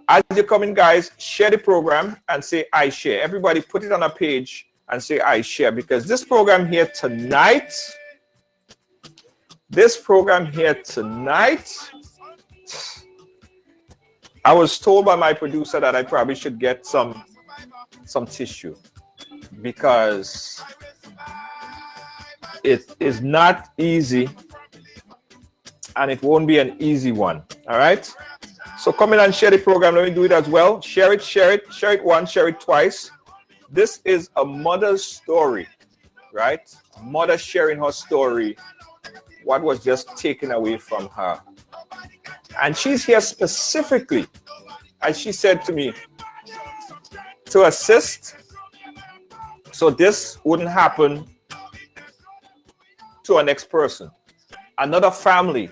As you come in, guys, share the program and say I share. Everybody put it on a page and say I share, because this program here tonight, I was told by my producer that I probably should get some tissue, because it is not easy and it won't be an easy one. All right, so come in and share the program. Let me do it as well. Share it once, share it twice. This is a mother's story, right? A mother sharing her story, what was just taken away from her. And she's here specifically, as she said to me, to assist so this wouldn't happen to our next person. Another family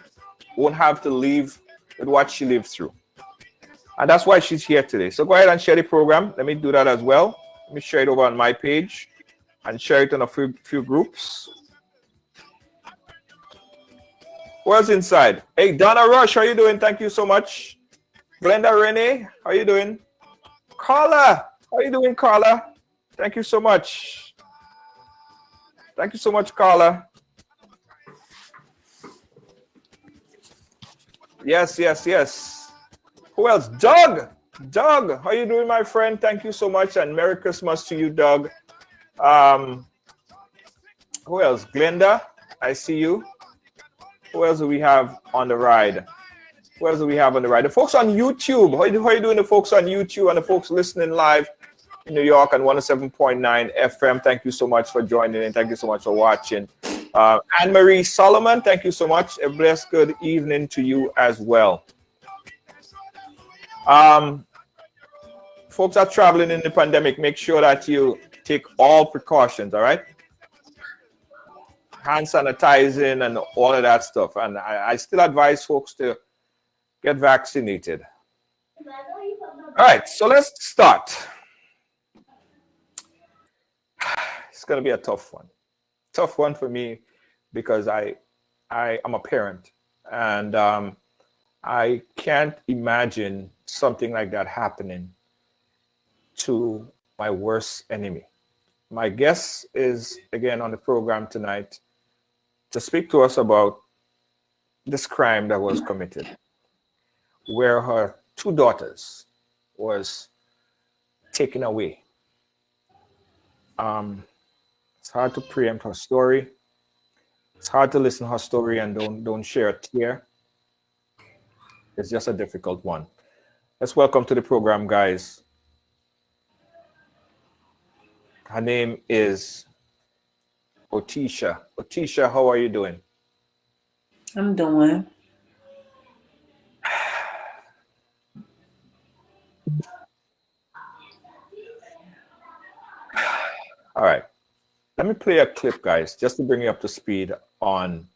won't have to live with what she lived through. And that's why she's here today. So go ahead and share the program. Let me do that as well. Let me share it over on my page and share it on a few groups. Who else inside? Hey, Donna Rush, how you doing? Thank you so much. Glenda Renee, how you doing? Carla, how you doing, Carla? Thank you so much. Thank you so much, Carla. Yes. Who else? Doug, how you doing, my friend? Thank you so much, and Merry Christmas to you, Doug. Who else? Glenda, I see you. Who else do we have on the ride? The folks on YouTube. How you doing, the folks on YouTube and the folks listening live in New York on 107.9 FM? Thank you so much for joining in. Thank you so much for watching. Anne-Marie Solomon, thank you so much. A blessed good evening to you as well. Folks are traveling in the pandemic. Make sure that you take all precautions, all right? Hand sanitizing and all of that stuff. And I still advise folks to get vaccinated. All right, so let's start. It's going to be a tough one. Tough one for me, because I am a parent, and I can't imagine something like that happening to my worst enemy. My guest is again on the program tonight to speak to us about this crime that was committed, where her two daughters was taken away. It's hard to preempt her story. It's hard to listen to her story and don't share a tear. It's just a difficult one. Let's welcome to the program, guys. Her name is Otisha. Otisha, how are you doing? I'm doing. All right. Let me play a clip, guys, just to bring you up to speed on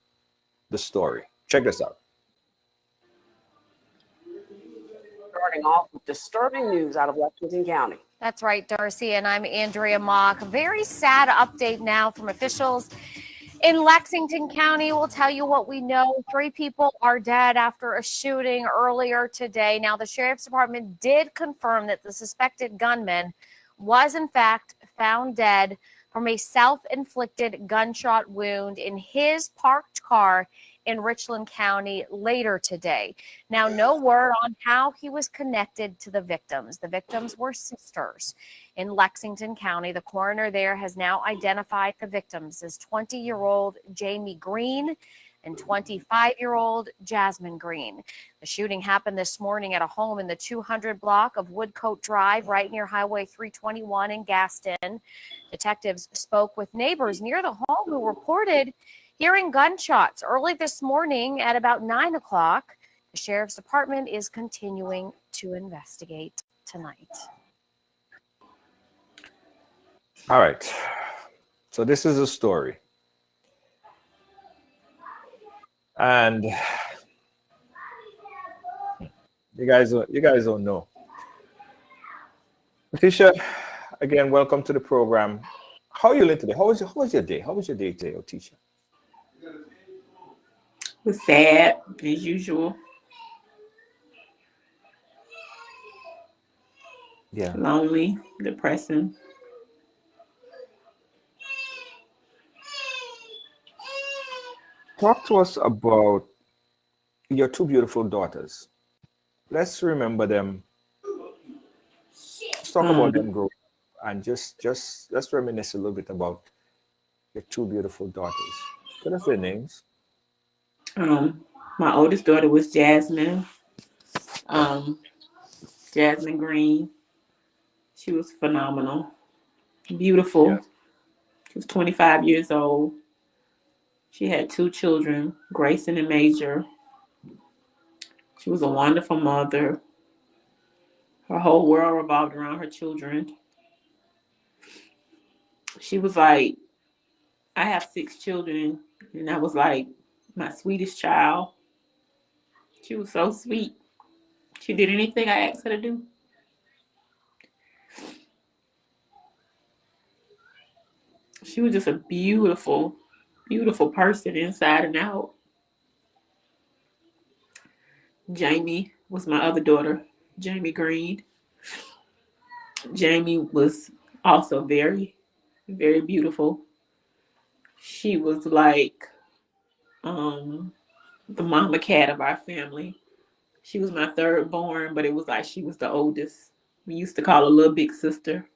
the story. Check this out. Starting off with disturbing news out of Lexington County. That's right, Darcy, and I'm Andrea Mock. Very sad update now from officials in Lexington County. We'll tell you what we know. 3 people are dead after a shooting earlier today. Now, the Sheriff's Department did confirm that the suspected gunman was, in fact, found dead from a self-inflicted gunshot wound in his parked car in Richland County later today. Now, no word on how he was connected to the victims. The victims were sisters in Lexington County. The coroner there has now identified the victims as 20-year-old Jamie Green and 25-year-old Jasmine Green. The shooting happened this morning at a home in the 200 block of Woodcote Drive, right near Highway 321 in Gaston. Detectives spoke with neighbors near the home who reported hearing gunshots early this morning at about 9 o'clock. The Sheriff's Department is continuing to investigate tonight. All right. So this is a story. And you guys don't know. Otisha, again, welcome to the program. How are you doing today? How was your day? How was your day today, Otisha? It was sad, as usual. Yeah. lonely, depressing. Talk to us about your two beautiful daughters. Let's remember them. Let's talk about Um, them growing up and just let's reminisce a little bit about your two beautiful daughters. Tell us their names. um, my oldest daughter was Jasmine. Um, Jasmine Green. She was phenomenal, beautiful. Yes. She was 25 years old. She had two children, Grayson and Major. She was a wonderful mother. Her whole world revolved around her children. She was like, I have six children, and that was like my sweetest child. She was so sweet. She did anything I asked her to do. She was just a beautiful, beautiful person inside and out. Jamie was my other daughter, Jamie Green. Jamie was also very, very beautiful. She was like um, the mama cat of our family. She was my third born, but it was like she was the oldest. We used to call her little big sister.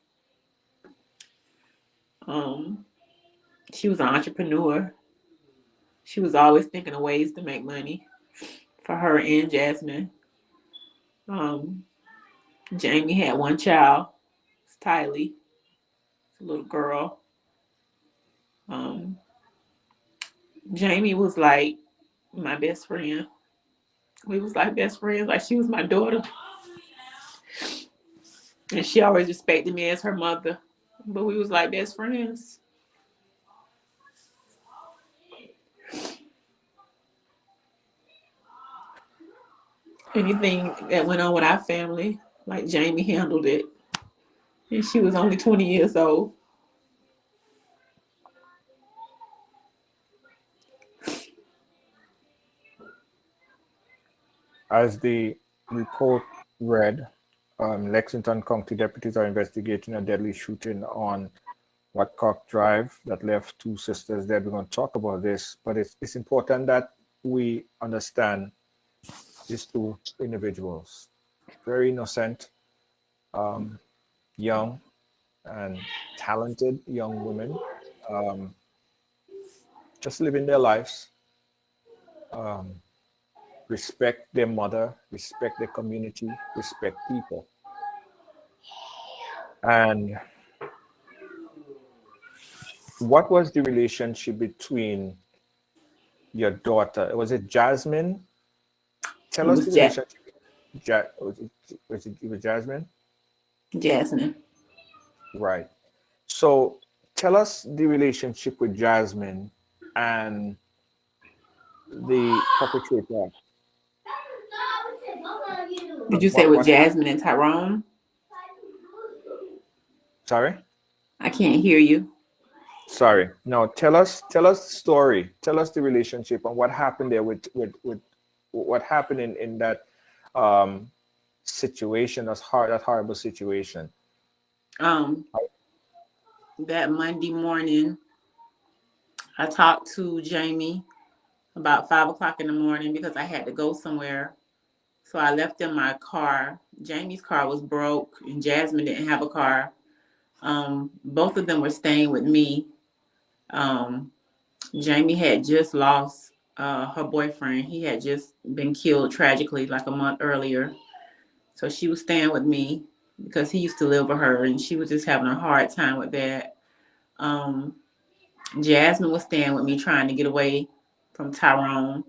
Um, she was an entrepreneur. She was always thinking of ways to make money for her and Jasmine. Um, Jamie had one child, it's Tylee, it's a little girl. Um, Jamie was like my best friend. We was like best friends, like she was my daughter. And she always respected me as her mother. But we was like best friends. Anything that went on with our family, like Jamie handled it. And she was only 20 years old. As the report read, Lexington County deputies are investigating a deadly shooting on Watcock Drive that left two sisters dead. We're going to talk about this, but it's important that we understand these two individuals, very innocent, um, young, and talented young women, um, just living their lives, um, respect their mother, respect their community, respect people. And what was the relationship between your daughter? Was it Jasmine? Tell It us the was relationship. Was it Jasmine? Jasmine. Right. So tell us the relationship with Jasmine and the perpetrator. Did you say What with what happened? Jasmine and Tyrone? Sorry? I can't hear you. Sorry. No, tell us the story. Tell us the relationship and what happened there with what happened in that um situation, that horrible situation. Um, that Monday morning, I talked to Jamie about 5 o'clock in the morning because I had to go somewhere. So I left in my car. Jamie's car was broke and Jasmine didn't have a car. Both of them were staying with me. Um, Jamie had just lost her boyfriend. He had just been killed tragically like a month earlier. So she was staying with me because he used to live with her and she was just having a hard time with that. Um, Jasmine was staying with me trying to get away from Tyrone.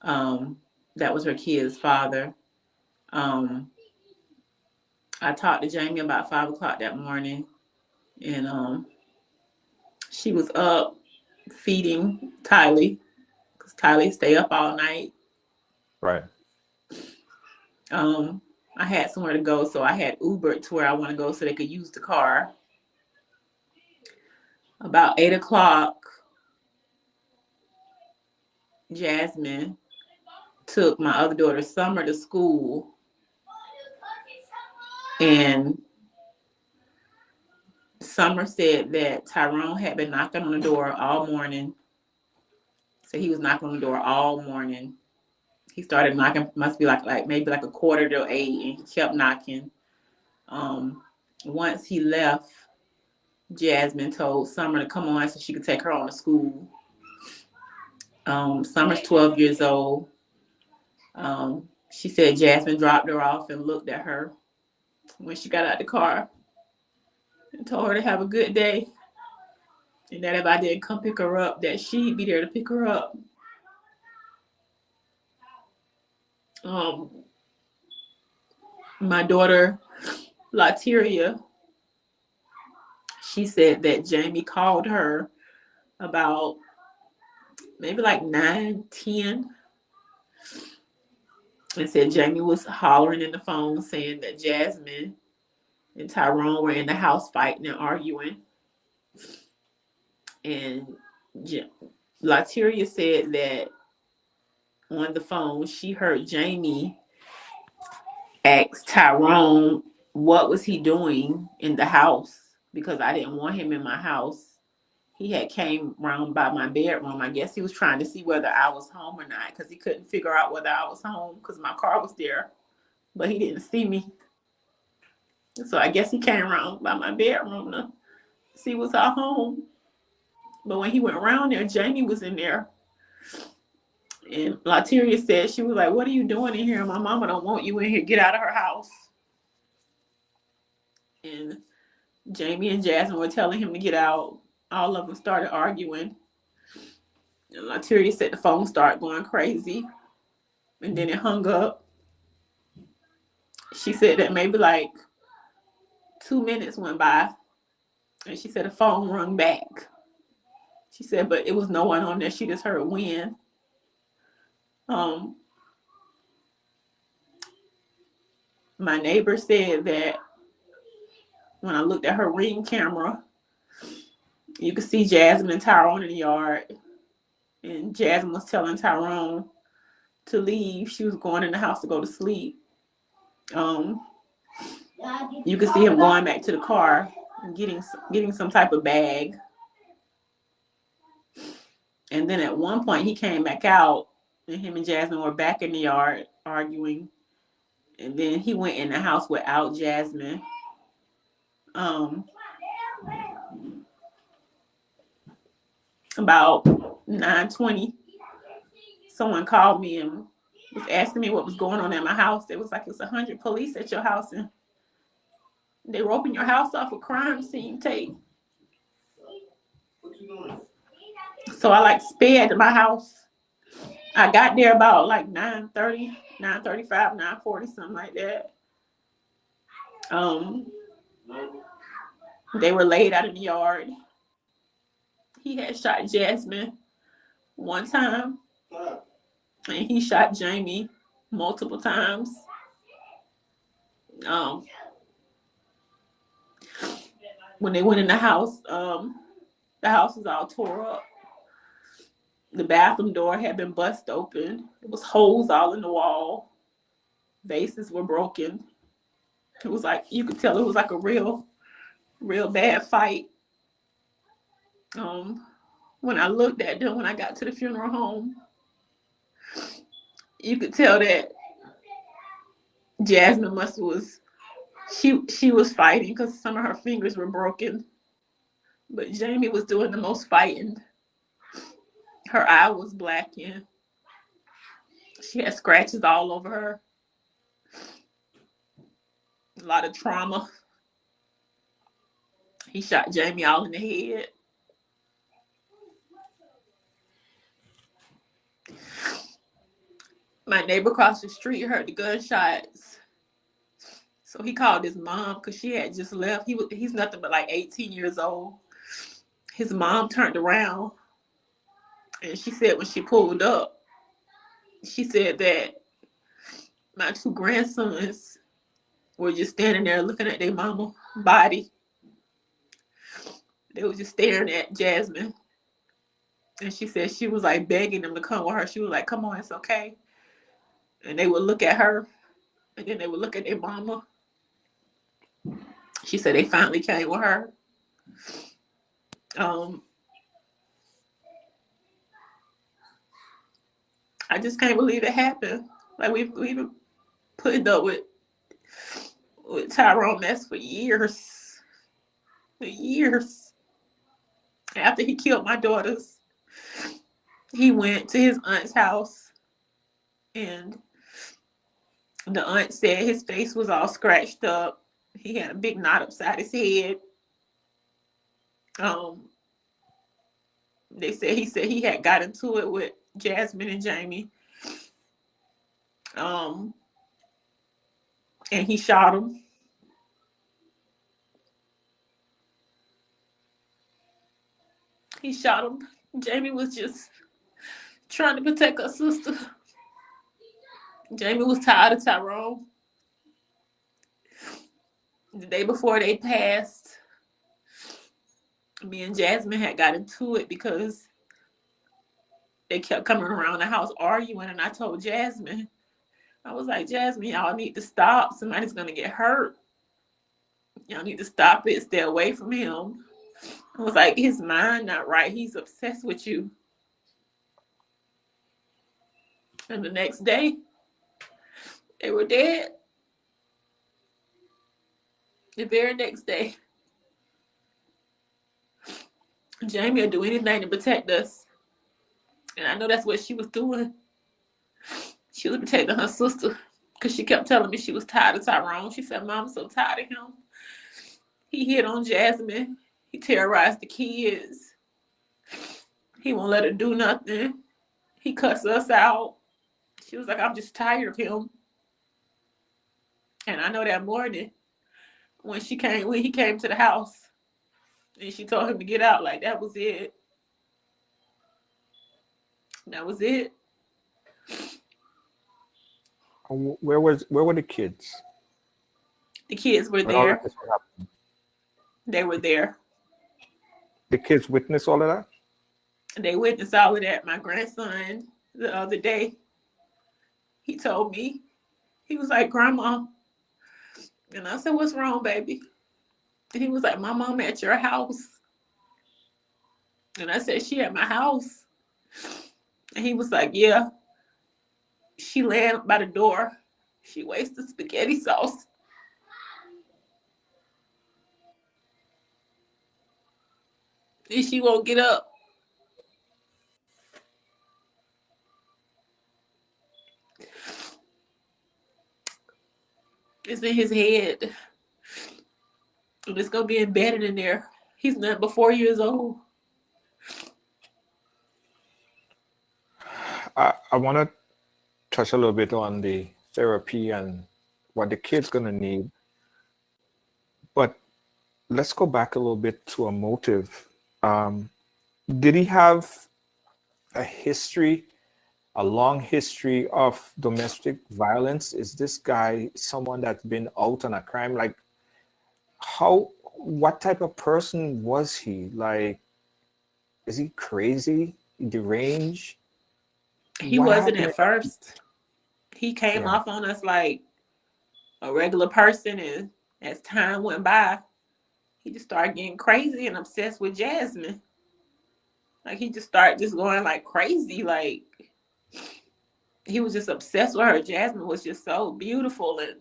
Um, that was her kid's father. Um, I talked to Jamie about 5 o'clock that morning, and she was up feeding Tylee because Tylee stay up all night. Right. Um, I had somewhere to go, so I had Ubered to where I want to go so they could use the car. About 8 o'clock, Jasmine took my other daughter Summer to school, And Summer said that Tyrone had been knocking on the door all morning. So he was knocking on the door all morning. He started knocking, must be like maybe like 7:45, and he kept knocking. Once he left, Jasmine told Summer to come on so she could take her on to school. Summer's 12 years old. She said Jasmine dropped her off and looked at her when she got out the car and told her to have a good day. And that if I didn't come pick her up, that she'd be there to pick her up. My daughter, Lateria, she said that Jamie called her about maybe like 9:10 and said Jamie was hollering in the phone saying that Jasmine and Tyrone were in the house fighting and arguing. And Lateria said that on the phone, she heard Jamie ask Tyrone what was he doing in the house, because I didn't want him in my house. He had came round by my bedroom. I guess he was trying to see whether I was home or not, because he couldn't figure out whether I was home because my car was there, but he didn't see me. So I guess he came around by my bedroom to see was I home. But when he went around there, Jamie was in there. And Lateria said, she was like, "What are you doing in here? My mama don't want you in here. Get out of her house." And Jamie and Jasmine were telling him to get out. All of them started arguing. And Lateria said the phone started going crazy. And then it hung up. She said that maybe like 2 minutes went by. And she said the phone rung back. She said, but it was no one on there. She just heard wind. My neighbor said that when I looked at her Ring camera, you could see Jasmine and Tyrone in the yard. And Jasmine was telling Tyrone to leave. She was going in the house to go to sleep. You could see him going back to the car and getting some type of bag. And then at one point he came back out, and him and Jasmine were back in the yard arguing. And then he went in the house without Jasmine. About 9:20, someone called me and was asking me what was going on at my house. It was like it's 100 police at your house, and they roping your house off a crime scene tape. What you doing? So I sped to my house. I got there about like 9:30, 9:35, 9:40, something like that. They were laid out in the yard. He had shot Jasmine one time, and he shot Jamie multiple times. When they went in the house was all tore up. The bathroom door had been bust open. There was holes all in the wall. Vases were broken. It was like, you could tell it was like a real bad fight. When I looked at them, when I got to the funeral home, you could tell that Jasmine she was fighting because some of her fingers were broken. But Jamie was doing the most fighting. Her eye was blackened. She had scratches all over her. A lot of trauma. He shot Jamie all in the head. My neighbor across the street heard the gunshots. So he called his mom because she had just left. He's nothing but like 18 years old. His mom turned around, and she said when she pulled up, she said that my two grandsons were just standing there looking at their mama's body. They were just staring at Jasmine. And she said she was like begging them to come with her. She was like, "Come on, it's okay." And they would look at her, and then they would look at their mama. She said they finally came with her. I just can't believe it happened. Like we've been putting up with Tyrone mess for years. For years. After he killed my daughters, he went to his aunt's house, and the aunt said his face was all scratched up. He had a big knot upside his head. He said he had got into it with Jasmine and Jamie. And he shot him. He shot him. Jamie was just trying to protect her sister. Jamie was tired of Tyrone. The day before they passed, me and Jasmine had got into it because they kept coming around the house arguing, and I told Jasmine, I was like, Jasmine, y'all need to stop. Somebody's going to get hurt. Y'all need to stop it. Stay away from him. I was like, his mind not right. He's obsessed with you. And the next day, they were dead. The very next day. Jamie would do anything to protect us. And I know that's what she was doing. She was protecting her sister because she kept telling me she was tired of Tyrone. She said, Mom, I'm so tired of him. He hit on Jasmine. He terrorized the kids. He won't let her do nothing. He cussed us out. She was like, I'm just tired of him. And I know that morning when he came to the house and she told him to get out, like that was it. That was it. Where were the kids? The kids were When all there. of this was happening? They were there. The kids witnessed all of that? They witnessed all of that. My grandson, the other day, he told me, he was like, Grandma. And I said, what's wrong, baby? And he was like, my mom at your house. And I said, she at my house. And he was like, yeah. She laying by the door. She wasted spaghetti sauce. And she won't get up. It's in his head. And it's going to be embedded in there. He's not but 4 years old. I want to touch a little bit on the therapy and what the kid's going to need. But let's go back a little bit to a motive. Did he have a history, a long history of domestic violence? Is this guy someone that's been out on a crime? Like, what type of person was he? Like, is he crazy, deranged? He What wasn't happened? at first. He came off on us like a regular person, and as time went by, he just started getting crazy and obsessed with Jasmine. Like he just started just going like crazy. Like he was just obsessed with her. Jasmine was just so beautiful, and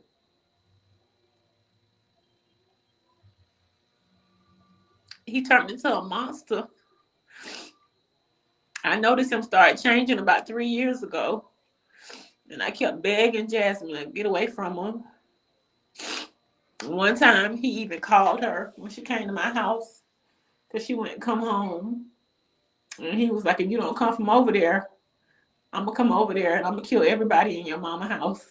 he turned into a monster. I noticed him start changing about 3 years ago. And I kept begging Jasmine to get away from him. One time, he even called her when she came to my house because she wouldn't come home. And he was like, if you don't come from over there, I'm going to come over there and I'm going to kill everybody in your mama's house.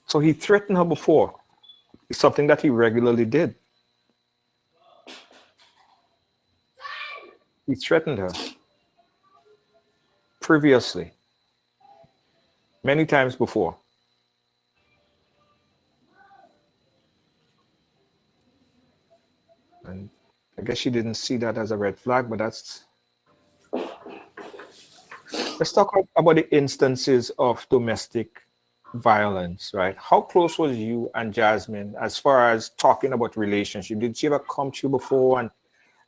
So he threatened her before. It's something that he regularly did. He threatened her previously, many times before. And I guess she didn't see that as a red flag, but that's... Let's talk about the instances of domestic violence, right? How close was you and Jasmine as far as talking about relationship? Did she ever come to you before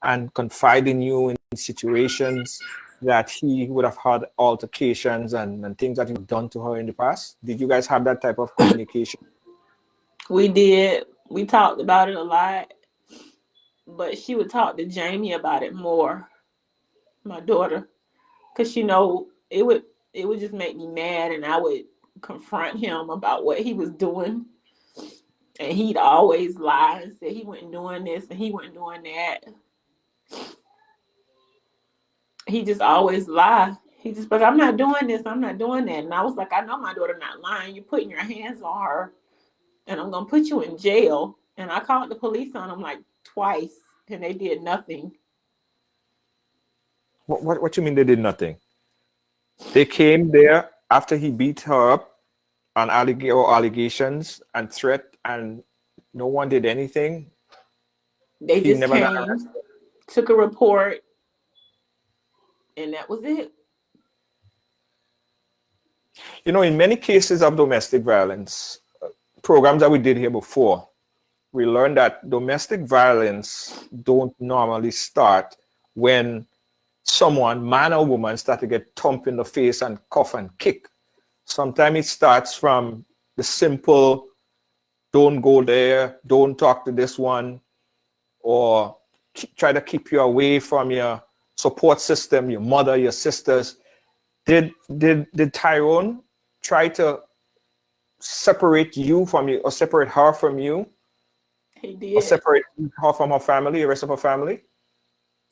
and confide in you in situations that he would have had altercations and things that you've done to her in the past? Did you guys have that type of communication? We did. We talked about it a lot, but she would talk to Jamie about it more, my daughter, because it would just make me mad, and I would confront him about what he was doing, and he'd always lie and say he wasn't doing this and he wasn't doing that. He just always lie. He just like, I'm not doing this, I'm not doing that. And I was like, I know my daughter not lying. You're putting your hands on her, and I'm gonna put you in jail. And I called the police on him like twice, and they did nothing. What you mean they did nothing? They came there after he beat her up on allegations and threat, and no one did anything. They He just never got came, arrested. took a report, and that was it. You know, in many cases of domestic violence, programs that we did here before, we learned that domestic violence don't normally start when someone, man or woman, start to get thumped in the face and cuff and kick. Sometimes it starts from the simple, don't go there, don't talk to this one, or try to keep you away from your support system, your mother, your sisters. Did Tyrone try to separate you from you, or separate her from you, He or did. separate her from her family, the rest of her family?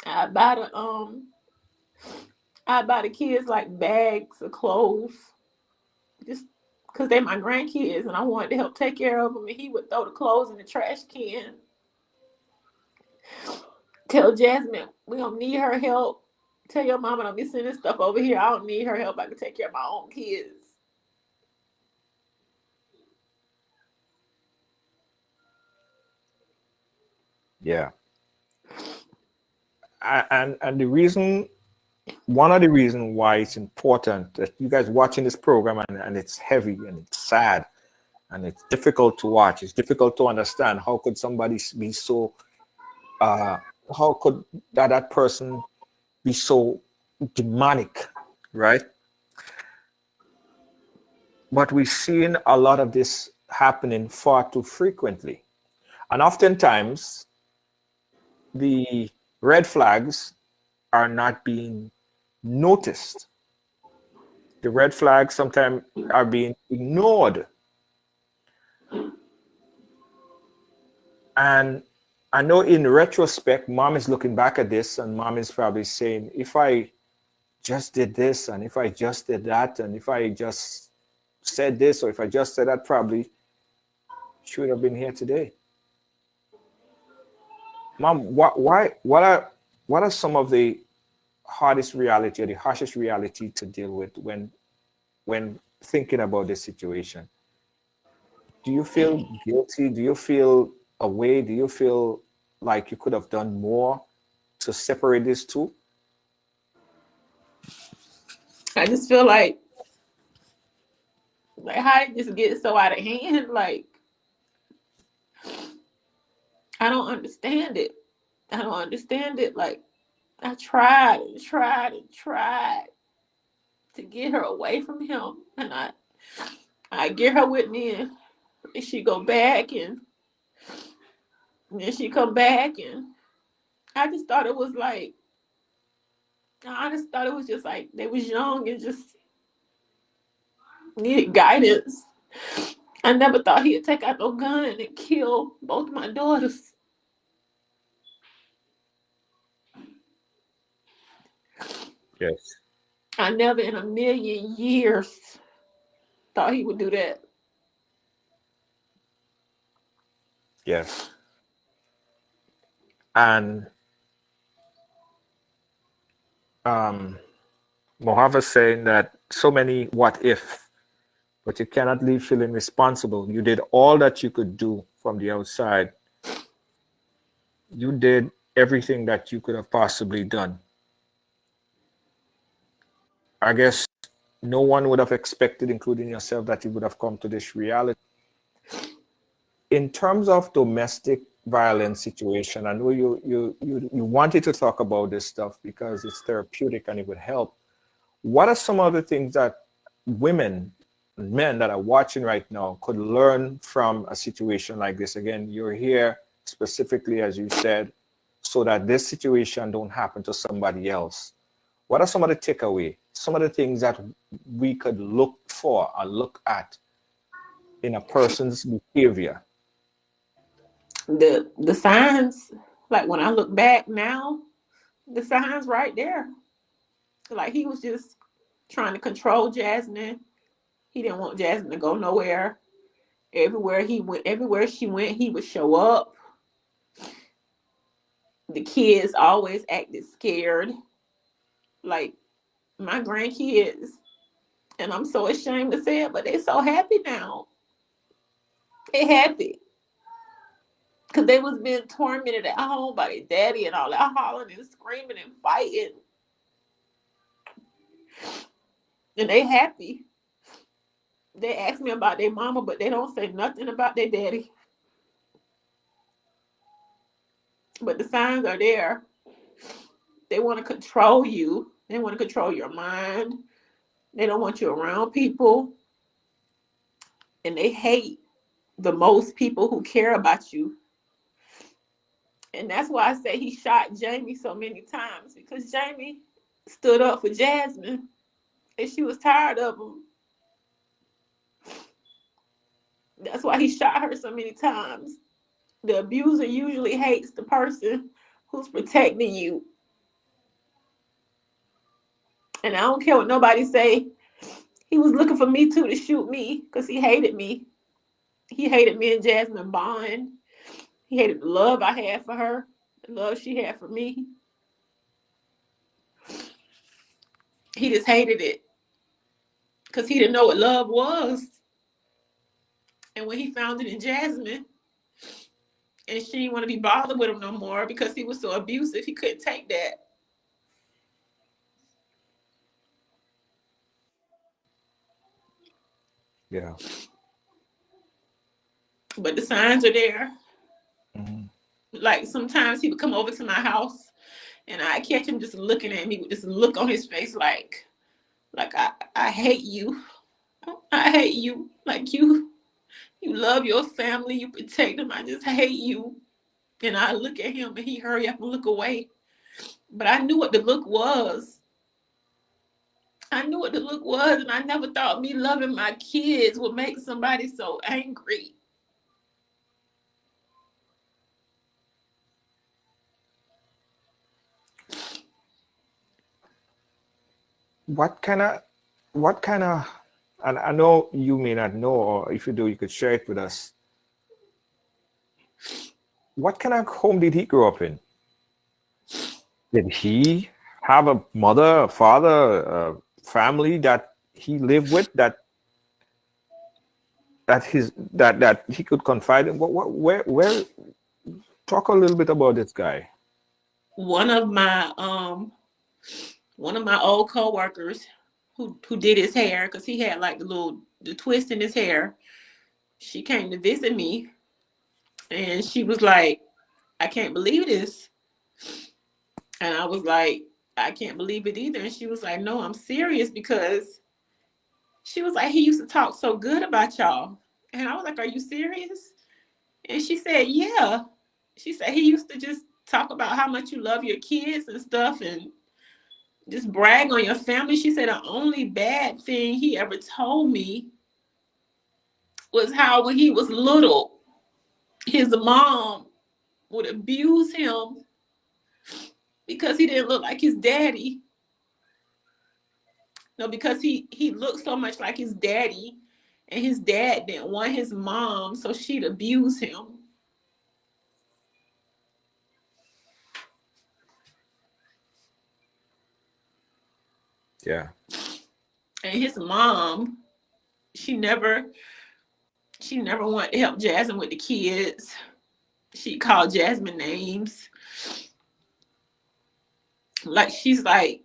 I buy the kids like bags of clothes, just because they my grandkids, and I wanted to help take care of them. And he would throw the clothes in the trash can. Tell Jasmine we don't need her help. Tell your mama don't be sending stuff over here. I don't need her help. I can take care of my own kids. Yeah. And the reason, one of the reasons why it's important that you guys watching this program, and it's heavy and it's sad and it's difficult to watch. It's difficult to understand. How could somebody be so, how could that person be so demonic, right? But we're seeing a lot of this happening far too frequently. And oftentimes, the red flags are not being noticed. The red flags sometimes are being ignored. And I know in retrospect, mom is looking back at this and mom is probably saying, if I just did this, and if I just did that, and if I just said this, or if I just said that, probably she would have been here today. Mom, what are some of the hardest reality or the harshest reality to deal with when thinking about this situation? Do you feel guilty? Do you feel away? Do you feel like you could have done more to separate these two? I just feel like how did this get so out of hand? Like, I don't understand it. I don't understand it. Like, I tried and tried and tried to get her away from him, and I get her with me, and she go back, and then she come back, and I just thought it was like, I just thought it was just like they was young and just needed guidance. I never thought he'd take out no gun and kill both my daughters. Yes. I never in a million years thought he would do that. Yes. And Mohava saying that so many what if, but you cannot leave feeling responsible. You did all that you could do from the outside. You did everything that you could have possibly done. I guess no one would have expected, including yourself, that you would have come to this reality. In terms of domestic violence situation, I know you wanted to talk about this stuff because it's therapeutic and it would help. What are some of the things that women and men that are watching right now could learn from a situation like this? Again, you're here specifically, as you said, so that this situation don't happen to somebody else. What are some of the takeaway, some of the things that we could look for or look at in a person's behavior? The signs, like when I look back now, the signs right there. Like he was just trying to control Jasmine. He didn't want Jasmine to go nowhere. Everywhere she went, he would show up. The kids always acted scared. Like my grandkids, and I'm so ashamed to say it, but they're so happy now. They happy. Because they was being tormented at home by their daddy and all that hollering and screaming and fighting. And they happy. They ask me about their mama, but they don't say nothing about their daddy. But the signs are there. They want to control you. They want to control your mind. They don't want you around people. And they hate the most people who care about you. And that's why I say he shot Jamie so many times, because Jamie stood up for Jasmine and she was tired of him. That's why he shot her so many times. The abuser usually hates the person who's protecting you. And I don't care what nobody say. He was looking for me too to shoot me because he hated me. He hated me and Jasmine bond. He hated the love I had for her, the love she had for me. He just hated it because he didn't know what love was. And when he found it in Jasmine, and she didn't want to be bothered with him no more because he was so abusive, he couldn't take that. Yeah. But the signs are there. Mm-hmm. Like sometimes he would come over to my house and I catch him just looking at me with this look on his face like I hate you. I hate you. Like you love your family, you protect them. I just hate you. And I look at him and he hurry up and look away. But I knew what the look was. I knew what the look was, and I never thought me loving my kids would make somebody so angry. What kind of, and I know you may not know, or if you do, you could share it with us. What kind of home did he grow up in? Did he have a mother, a father, a family that he lived with that he could confide in? Where? Talk a little bit about this guy. One of my old coworkers who did his hair, because he had like the twist in his hair. She came to visit me, and she was like, "I can't believe this," and I was like, "I can't believe it either." And she was like, "No, I'm serious," because she was like, "He used to talk so good about y'all," and I was like, "Are you serious?" And she said, "Yeah." She said he used to just talk about how much you love your kids and stuff, and just brag on your family. She said the only bad thing he ever told me was how when he was little, his mom would abuse him because he didn't look like his daddy. No, because he looked so much like his daddy, and his dad didn't want his mom, so she'd abuse him. Yeah. And his mom, she never wanted to help Jasmine with the kids. She called Jasmine names. Like she's like,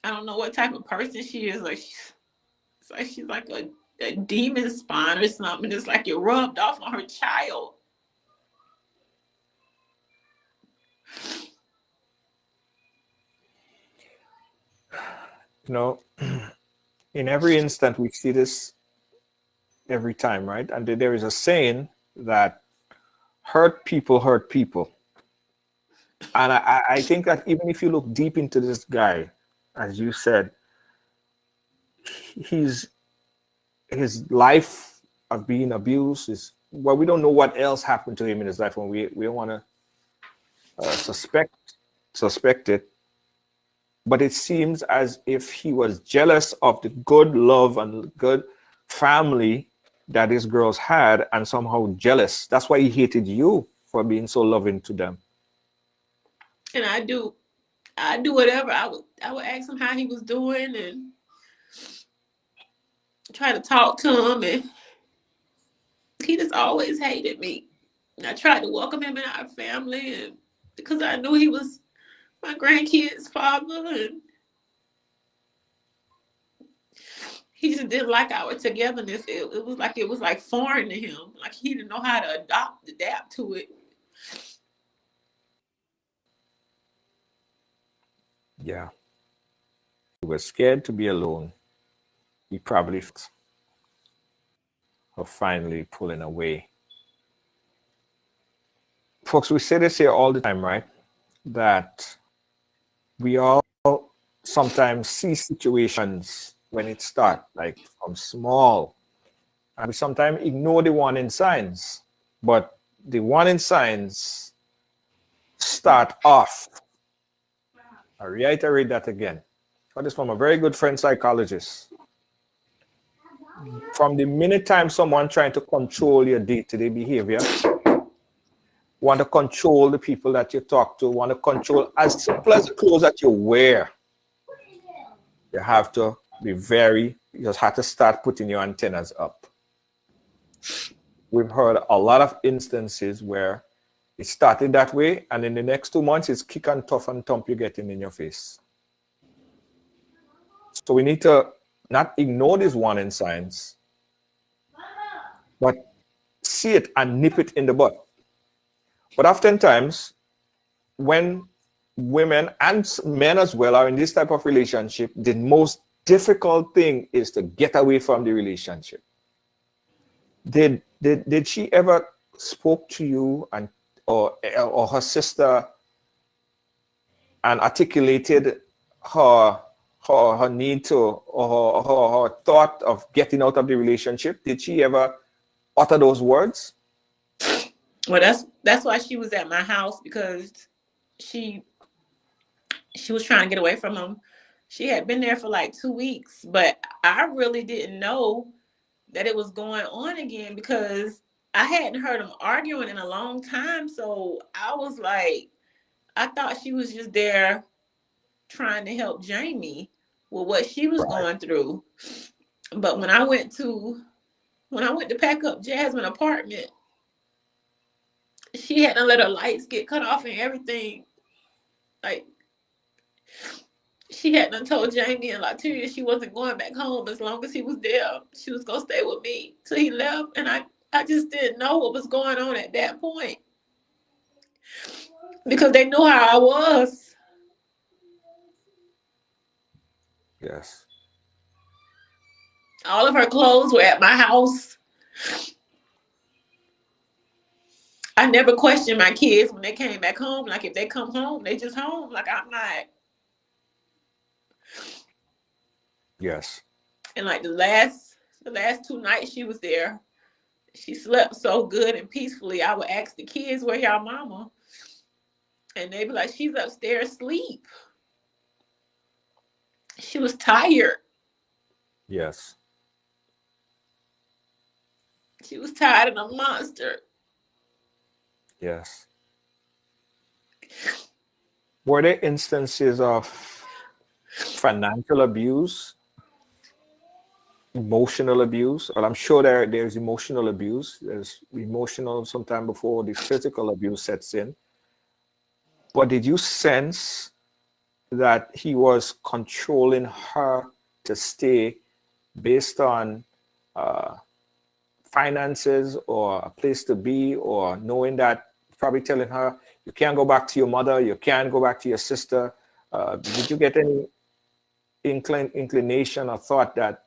I don't know what type of person she is. It's like she's like a demon spawn or something. It's like it rubbed off on her child. You know, in every instant we see this every time, right? And there is a saying that hurt people. And I think that even if you look deep into this guy, as you said, his life of being abused is, well, we don't know what else happened to him in his life, and we don't want to suspect it. But it seems as if he was jealous of the good love and good family that his girls had, and somehow jealous. That's why he hated you for being so loving to them. And I do whatever. I would ask him how he was doing and try to talk to him, and he just always hated me. And I tried to welcome him in our family, and because I knew he was my grandkids' father, and he just didn't like our togetherness. It was like foreign to him. Like he didn't know how to adapt to it. Yeah. He was scared to be alone. He probably of finally pulling away. Folks, we say this here all the time, right? That we all sometimes see situations when it starts, like from small, and we sometimes ignore the warning signs. But the warning signs start off. I reiterate that again. Got this from a very good friend psychologist. From the minute time someone trying to control your day-to-day behavior, want to control the people that you talk to, want to control as simple as the clothes that you wear, you have to be you just have to start putting your antennas up. We've heard a lot of instances where it started that way, and in the next 2 months, it's kick and tough and thump you're getting in your face. So we need to not ignore these warning signs, but see it and nip it in the bud. But oftentimes, when women and men as well are in this type of relationship, the most difficult thing is to get away from the relationship. Did she ever spoke to you and or her sister and articulated her need to, or her thought of getting out of the relationship? Did she ever utter those words? Well, that's why she was at my house, because she was trying to get away from him. She had been there for like 2 weeks, but I really didn't know that it was going on again because I hadn't heard them arguing in a long time. So I was like, I thought she was just there trying to help Jamie with what she was going through. But when I went to pack up Jasmine's apartment, she had to let her lights get cut off and everything. Like, she hadn't told Jamie and Latoya she wasn't going back home as long as he was there. She was going to stay with me till he left. And I just didn't know what was going on at that point, because they knew how I was. Yes. All of her clothes were at my house. I never questioned my kids when they came back home. Like, if they come home, they just home. Like, I'm not. Yes. And like the last 2 nights she was there, she slept so good and peacefully. I would ask the kids, where y'all mama? And they'd be like, she's upstairs asleep. She was tired. Yes. She was tired of a monster. Yes. Were there instances of financial abuse, emotional abuse? Well, I'm sure there's emotional abuse. There's emotional sometime before the physical abuse sets in. But did you sense that he was controlling her to stay based on finances or a place to be, or knowing that, probably telling her, you can't go back to your mother, you can't go back to your sister. Did you get any inclination or thought that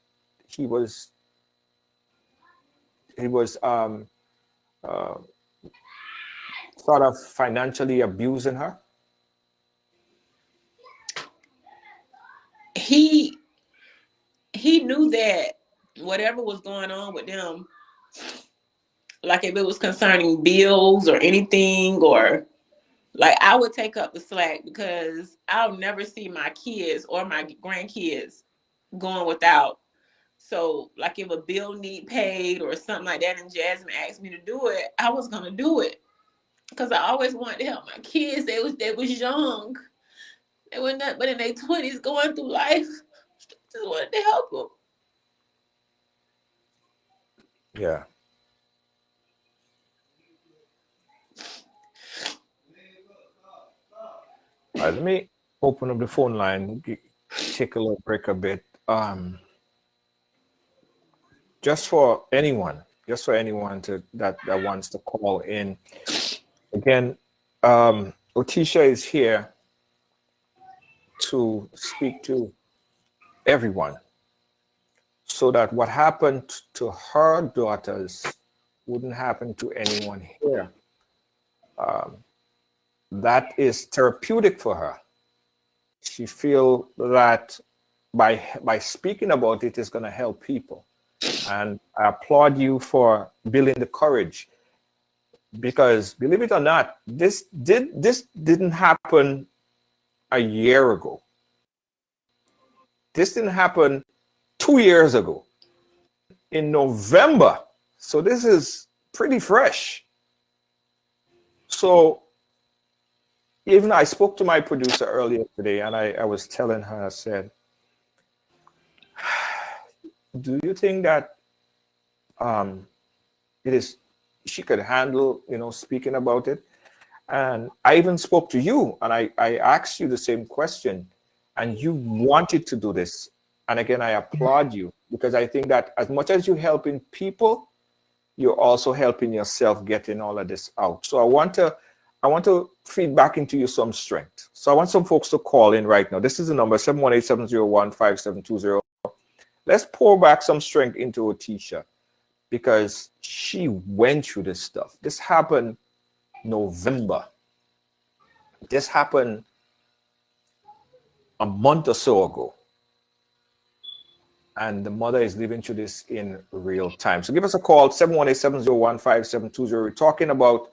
he was sort of financially abusing her? He knew that whatever was going on with them, like if it was concerning bills or anything, or like I would take up the slack, because I'll never see my kids or my grandkids going without. So like if a bill need paid or something like that and Jasmine asked me to do it, I was gonna do it. Because I always wanted to help my kids. They was young. They were not but in their 20s going through life. Just wanted to help them. Yeah. All right, let me open up the phone line, take a little break a bit. Just for anyone to that wants to call in. Again, Otisha is here to speak to everyone, so that what happened to her daughters wouldn't happen to anyone here. That is therapeutic for her. She feel that by speaking about it is going to help people, and I applaud you for building the courage, because believe it or not, this didn't happen a year ago. This didn't happen 2 years ago in November. So this is pretty fresh. So even I spoke to my producer earlier today, and I was telling her, I said, do you think that she could handle, speaking about it? And I even spoke to you, and I asked you the same question, and you wanted to do this. And again, I applaud you, because I think that as much as you're helping people, you're also helping yourself getting all of this out. So I want to feed back into you some strength. So I want some folks to call in right now. This is the number, 718-701-5720. Let's pour back some strength into Otisha, because she went through this stuff. This happened November. This happened a month or so ago. And the mother is living through this in real time. So give us a call, 718-701-5720. We're talking about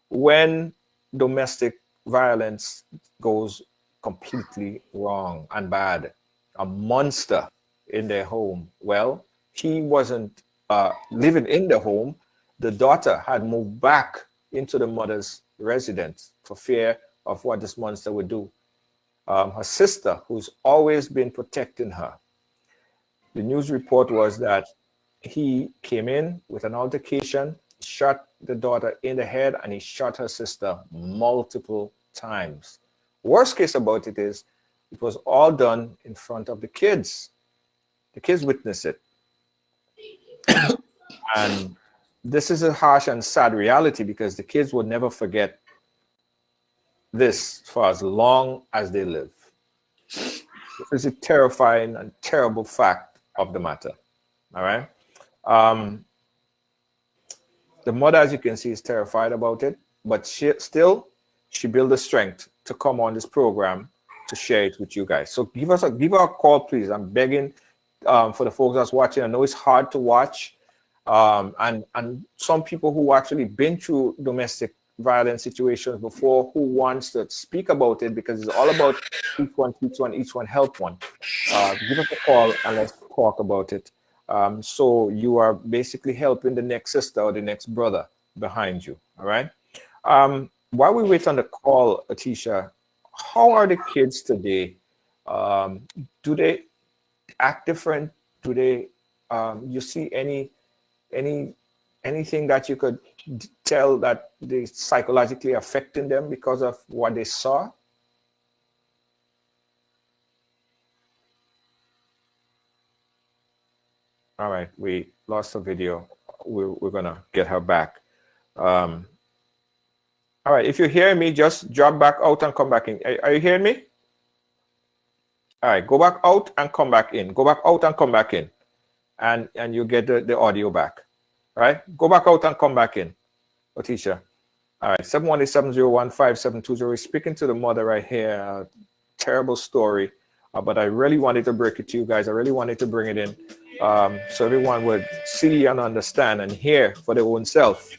when domestic violence goes completely wrong and bad. A monster in their home. Well, he wasn't living in the home. The daughter had moved back into the mother's residence for fear of what this monster would do. Her sister, who's always been protecting her, the news report was that he came in with an altercation, shot the daughter in the head, and he shot her sister multiple times. Worst case about it is, it was all done in front of the kids. The kids witnessed it. And this is a harsh and sad reality, because the kids will never forget this for as long as they live. This is a terrifying and terrible fact of the matter. All right. The mother, as you can see, is terrified about it, but she built the strength to come on this program to share it with you guys. So give her a call, please. I'm begging for the folks that's watching. I know it's hard to watch, and some people who actually been through domestic violence situations before, who wants to speak about it, because it's all about each one help one. Give us a call and let's talk about it. So you are basically helping the next sister or the next brother behind you. All right. While we wait on the call, Otisha, how are the kids today? Do they act different? Do they? You see anything that you could tell that they psychologically affecting them because of what they saw? All right, we lost the video. We're gonna get her back. All right, if you hear me, just drop back out and come back in. Are you hearing me? All right, go back out and come back in. Go back out and come back in. And you get the audio back. All right, go back out and come back in. Otisha. All right, 718-701-5720. Speaking to the mother right here. Terrible story. But I really wanted to break it to you guys. I really wanted to bring it in so everyone would see and understand and hear for their own self.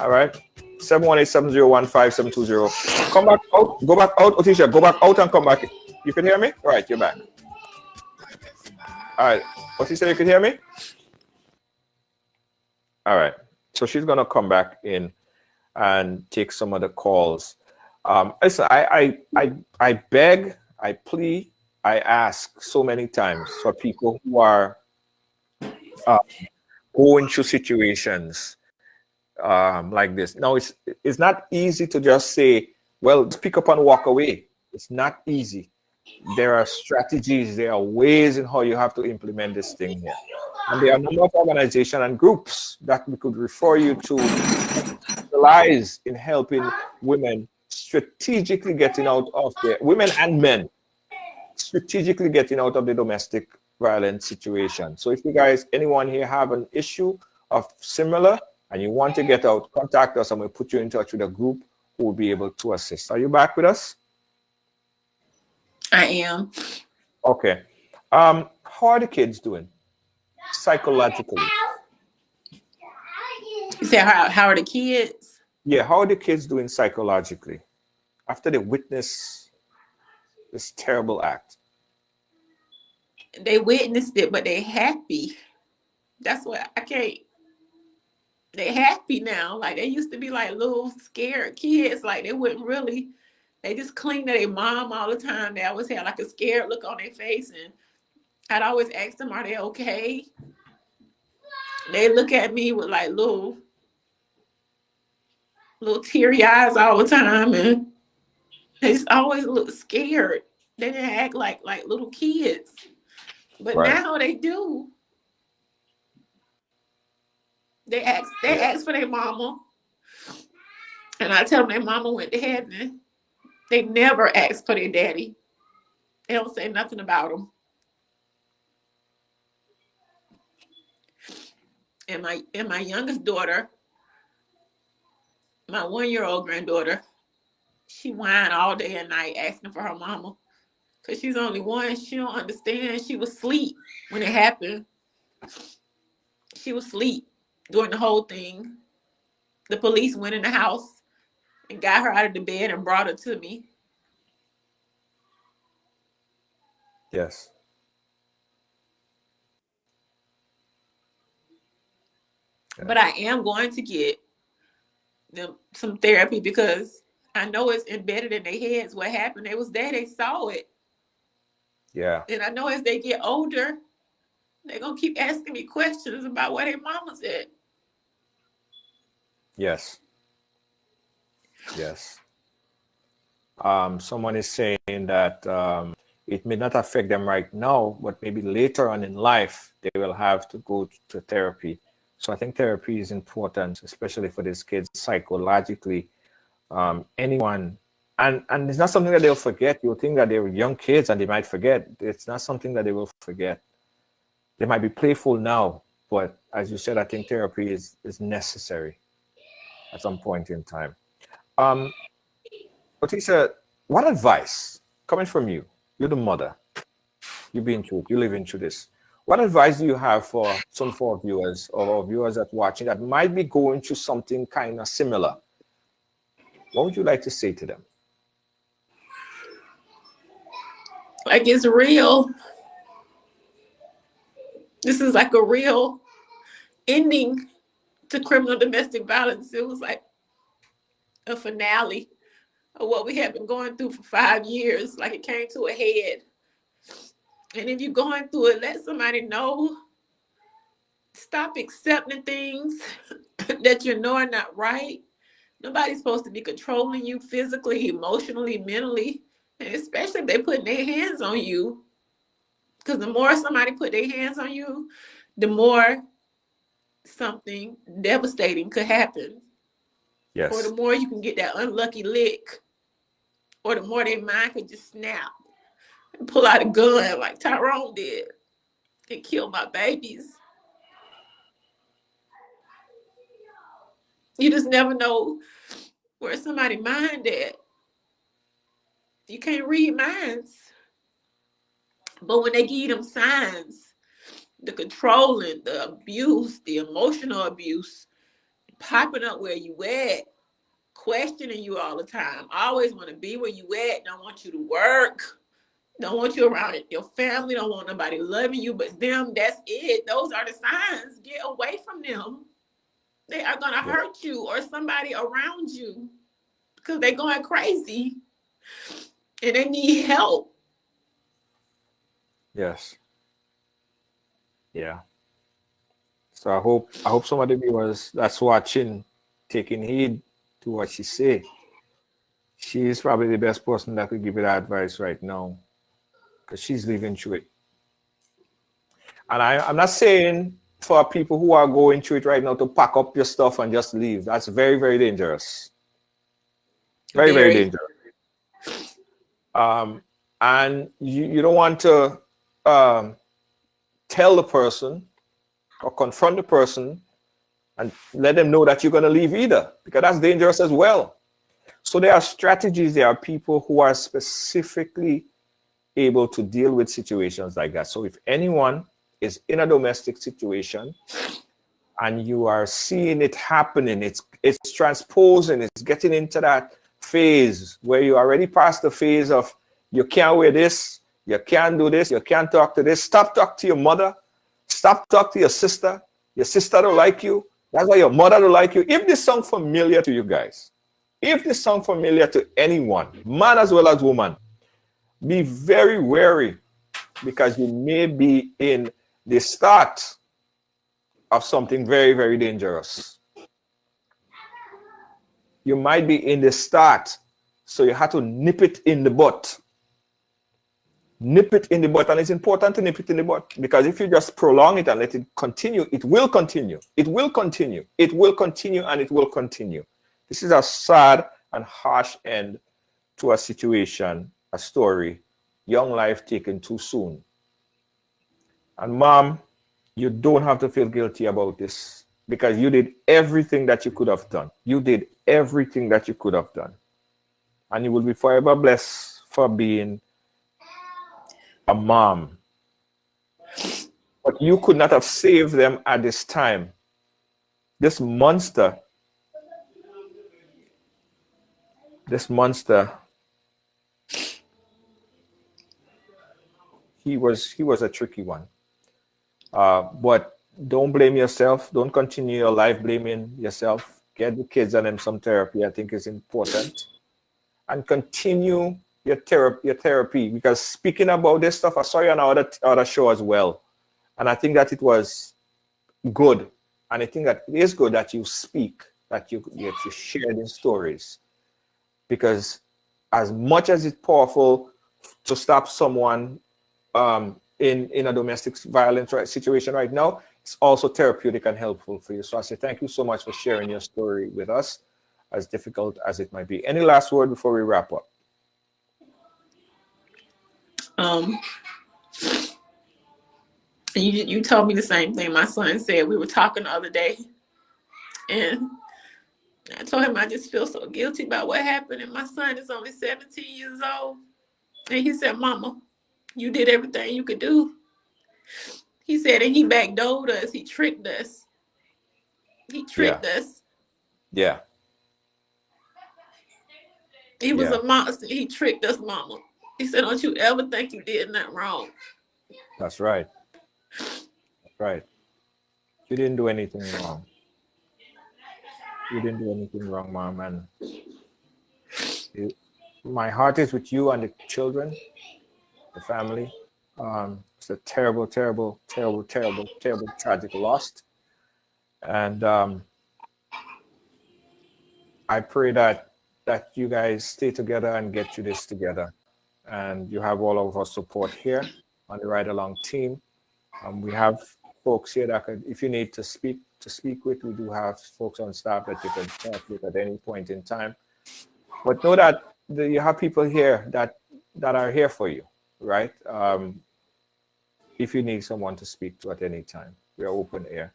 All right. 718-701-5720. Come back out. Go back out, Otisha. Go back out and come back in. You can hear me? All right, you're back. All right. Otisha, you can hear me? All right. So she's going to come back in and take some of the calls. Listen, I beg, I plead, I ask so many times for people who are going through situations like this. Now, it's not easy to just say, well, pick up and walk away. It's not easy. There are strategies, there are ways in how you have to implement this thing here. And there are a number of organizations and groups that we could refer you to specialize in helping women strategically getting out of the women and men strategically getting out of the domestic violence situation. So if you guys, anyone here have an issue of similar and you want to get out, contact us and we'll put you in touch with a group who will be able to assist. Are you back with us? I am. Okay. How are the kids doing psychologically? You said how are the kids? Yeah, how are the kids doing psychologically after they witness this terrible act? They witnessed it, but they happy. That's what I can't. They happy now. Like they used to be like little scared kids. Like they wouldn't really. They just cling to their mom all the time. They always had like a scared look on their face, and I'd always ask them, "Are they okay?" They look at me with like little teary eyes all the time, and they just always look scared. They didn't act like little kids, but Right. now they do. They ask for their mama, and I tell them their mama went to heaven. They never ask for their daddy. They don't say nothing about them. And my youngest daughter, my 1-year-old granddaughter, she whined all day and night asking for her mama. Because she's only one. She don't understand. She was asleep when it happened. She was asleep during the whole thing. The police went in the house and got her out of the bed and brought her to me. Yes. But I am going to get them some therapy because I know it's embedded in their heads what happened. They was there, they saw it. Yeah. And I know as they get older, they're going to keep asking me questions about what their mama said. Yes. Yes. Someone is saying that it may not affect them right now, but maybe later on in life, they will have to go to therapy. So I think therapy is important, especially for these kids psychologically. Anyone, and it's not something that they'll forget. You'll think that they're young kids and they might forget. It's not something that they will forget. They might be playful now, but as you said, I think therapy is necessary at some point in time. Otisha, what advice coming from you? You're the mother. You've been through it. You live into this. What advice do you have for some of our viewers or viewers that are watching that might be going through something kind of similar? What would you like to say to them? Like it's real. This is like a real ending to criminal domestic violence. It was like a finale of what we have been going through for 5 years. Like it came to a head. And if you're going through it, let somebody know. Stop accepting things that you know are not right. Nobody's supposed to be controlling you physically, emotionally, mentally, and especially if they're putting their hands on you. Because the more somebody put their hands on you, the more something devastating could happen. Or the Yes. more you can get that unlucky lick. Or the more their mind could just snap and pull out a gun like Tyrone did and kill my babies. You just never know where somebody's mind at. You can't read minds. But when they give you them signs, the controlling, the abuse, the emotional abuse, popping up where you at, questioning you all the time, always want to be where you at, don't want you to work, don't want you around your family, don't want nobody loving you but them, that's it. Those are the signs. Get away from them. They are going to hurt you or somebody around you because they're going crazy and they need help. Yes. Yeah. So I hope some of the viewers that's watching taking heed to what she say. She is probably the best person that could give you that advice right now because she's living through it. And I'm not saying for people who are going through it right now to pack up your stuff and just leave. That's very, very dangerous. Very, very dangerous. And you don't want to tell the person or confront the person and let them know that you're going to leave either, because that's dangerous as well. So there are strategies. There are people who are specifically able to deal with situations like that. So if anyone is in a domestic situation and you are seeing it happening, it's transposing, it's getting into that phase where you already passed the phase of you can't wear this, you can't do this, you can't talk to this. Stop talking to your mother. Stop talking to your sister. Your sister don't like you. That's why your mother don't like you. If this song familiar to you guys, if this song familiar to anyone, man as well as woman, be very wary because you may be in the start of something very, very dangerous. You might be in the start, so you have to nip it in the butt. Nip it in the butt, and it's important to nip it in the butt because if you just prolong it and let it continue, it will continue. It will continue. It will continue, and it will continue. This is a sad and harsh end to a situation, a story, young life taken too soon. And mom, you don't have to feel guilty about this because you did everything that you could have done. You did everything that you could have done. And you will be forever blessed for being a mom. But you could not have saved them at this time. This monster, he was a tricky one. But don't blame yourself. Don't continue your life blaming yourself. Get the kids and them some therapy. I think is important. And continue your therapy. Because speaking about this stuff, I saw you on other show as well. And I think that it was good. And I think that it is good that you speak, that you share these stories. Because as much as it's powerful to stop someone in a domestic violence situation right now, it's also therapeutic and helpful for you. So I say thank you so much for sharing your story with us, as difficult as it might be. Any last word before we wrap up? You told me the same thing my son said. We were talking the other day, and I told him I just feel so guilty about what happened. And my son is only 17 years old, and he said, "Mama, you did everything you could do." He said, and he backdoored us. He tricked us. He tricked us. Yeah. He was a monster. He tricked us, Mama. He said, "Don't you ever think you did nothing wrong." That's right. That's right. You didn't do anything wrong. You didn't do anything wrong, Mom. And my heart is with you and the children, the family. It's a terrible, terrible, terrible, terrible, terrible, tragic loss. And I pray that you guys stay together and get through this together. And you have all of our support here. on the Ride Along team. We have folks here that could, if you need to speak with, we do have folks on staff that you can talk with at any point in time. But know that you have people here that are here for you, right? If you need someone to speak to at any time, we are open air.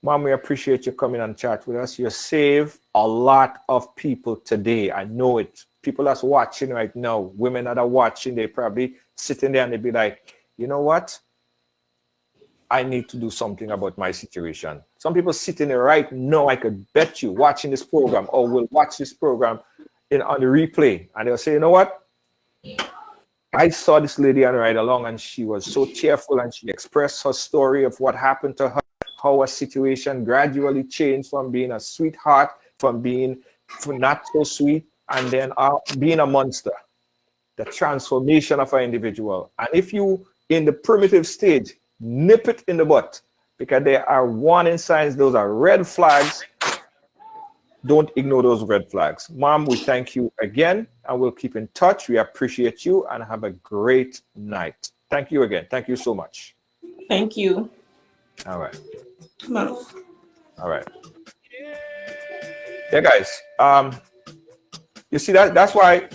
Mom, we appreciate you coming and chat with us. You save a lot of people today. I know it. People that's watching right now, women that are watching, they probably sitting there and they be like, you know what? I need to do something about my situation. Some people sitting there right now, I could bet you, watching this program or will watch this program on the replay, and they'll say, you know what? I saw this lady on Ride Along and she was so tearful and she expressed her story of what happened to her, how her situation gradually changed from being a sweetheart, from not so sweet, and then being a monster. The transformation of an individual. And if you, in the primitive stage, nip it in the butt, because there are warning signs, those are red flags. Don't ignore those red flags. Mom, we thank you again, and we'll keep in touch. We appreciate you, and have a great night. Thank you again. Thank you so much. Thank you. All right. Come on. All right. Yeah, guys. You see that's why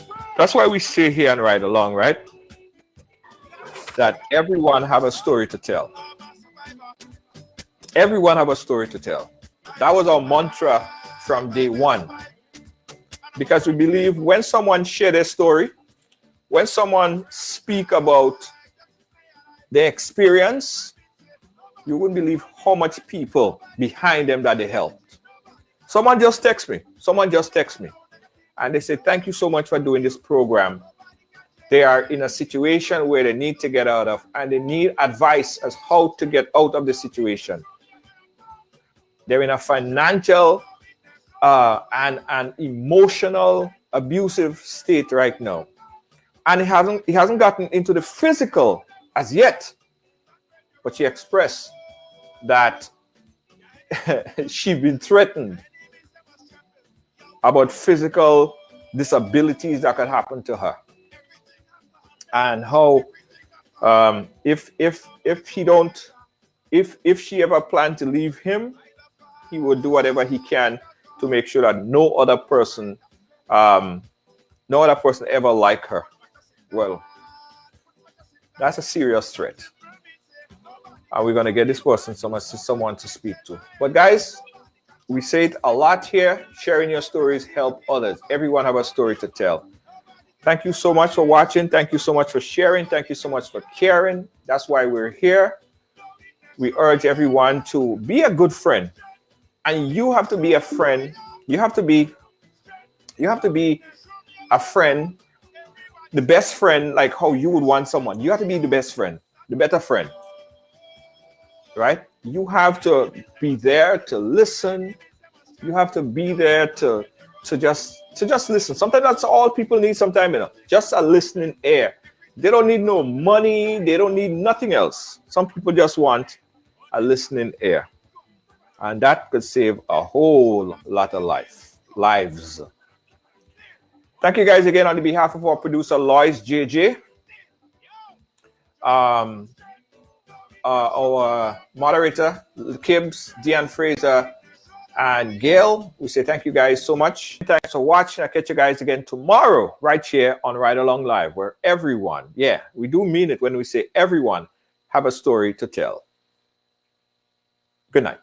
we say here and Ride Along, right? That everyone have a story to tell. Everyone have a story to tell. That was our mantra from day one. Because we believe when someone share their story, when someone speak about their experience, you wouldn't believe how much people behind them that they helped. Someone just text me. And they say, thank you so much for doing this program. They are in a situation where they need to get out of, and they need advice as how to get out of the situation. They're in a financial and emotional abusive state right now. And he hasn't gotten into the physical as yet. But she expressed that she's been threatened about physical disabilities that could happen to her. And how if she ever planned to leave him, he would do whatever he can to make sure that no other person ever like her. Well, that's a serious threat. And we're gonna get this person someone to speak to. But guys, we say it a lot here. Sharing your stories help others. Everyone have a story to tell. Thank you so much for watching. Thank you so much for sharing. Thank you so much for caring. That's why we're here. We urge everyone to be a good friend. And you have to be a friend. You have to be a friend, the best friend, like how you would want someone. You have to be the best friend, the better friend. Right? You have to be there to listen. You have to be there to just listen. Sometimes that's all people need sometimes, just a listening ear. They don't need no money. They don't need nothing else. Some people just want a listening ear. And that could save a whole lot of lives. Thank you guys again on behalf of our producer, Lois JJ. Our moderator, Kibbs, Deanne Fraser, and Gail. We say thank you guys so much. Thanks for watching. I'll catch you guys again tomorrow right here on Ride Along Live, where everyone, we do mean it when we say everyone have a story to tell. Good night.